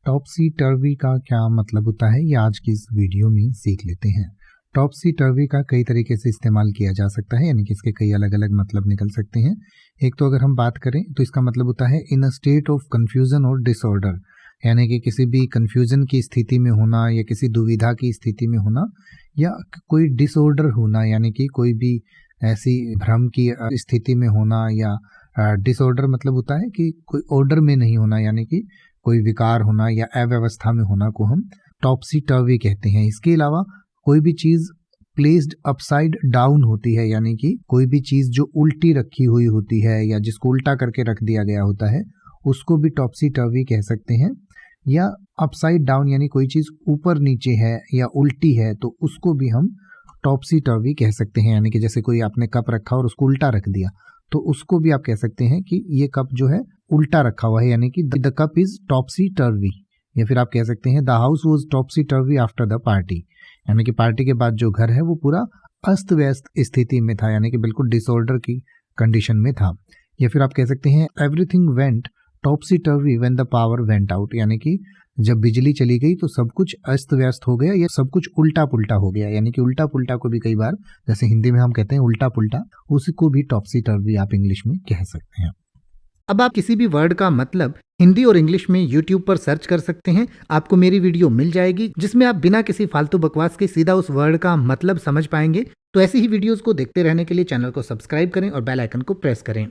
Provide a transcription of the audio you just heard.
टॉपसी टर्वी का क्या मतलब होता है, ये आज की इस वीडियो में सीख लेते हैं। टॉपसी टर्वी का कई तरीके से इस्तेमाल किया जा सकता है, यानी कि इसके कई अलग अलग मतलब निकल सकते हैं। एक तो अगर हम बात करें तो इसका मतलब होता है इन अ स्टेट ऑफ कंफ्यूजन और डिसऑर्डर, यानी कि किसी भी कंफ्यूजन की स्थिति में होना या किसी दुविधा की स्थिति में होना या कोई डिसऑर्डर होना, यानी कि कोई भी ऐसी भ्रम की स्थिति में होना। या डिसऑर्डर मतलब होता है कि कोई ऑर्डर में नहीं होना, यानी कि कोई विकार होना या अव्यवस्था में होना को हम टॉपसी टर्वी कहते हैं। इसके अलावा कोई भी चीज प्लेस्ड अपसाइड डाउन होती है, यानी कि कोई भी चीज जो उल्टी रखी हुई होती है या जिसको उल्टा करके रख दिया गया होता है उसको भी टॉपसी टर्वी कह सकते हैं। या अपसाइड डाउन यानी कोई चीज ऊपर नीचे है या उल्टी है तो उसको भी हम टॉपसी टर्वी कह सकते हैं। यानी कि जैसे कोई आपने कप रखा और उसको उल्टा रख दिया तो उसको भी आप कह सकते हैं कि ये कप जो है उल्टा रखा हुआ है, यानी कि द कप इज टॉपसी टर्वी। या फिर आप कह सकते हैं the house was टॉपसी टर्वी after the party, यानी कि पार्टी के बाद जो घर है वो पूरा अस्त व्यस्त स्थिति में था, यानी कि बिल्कुल डिसऑर्डर की कंडीशन में था। या फिर आप कह सकते हैं everything went टॉपसी टर्वी when the power went out, यानी कि जब बिजली चली गई तो सब कुछ अस्त व्यस्त हो गया या सब कुछ उल्टा पुल्टा हो गया। यानी कि उल्टा पुल्टा को भी कई बार, जैसे हिंदी में हम कहते हैं उल्टा पुल्टा, उसको भी टॉपसी टर्वी आप इंग्लिश में कह सकते हैं। अब आप किसी भी वर्ड का मतलब हिंदी और इंग्लिश में YouTube पर सर्च कर सकते हैं। आपको मेरी वीडियो मिल जाएगी जिसमें आप बिना किसी फालतू बकवास के सीधा उस वर्ड का मतलब समझ पाएंगे। तो ऐसी ही वीडियोस को देखते रहने के लिए चैनल को सब्सक्राइब करें और बेल आइकन को प्रेस करें।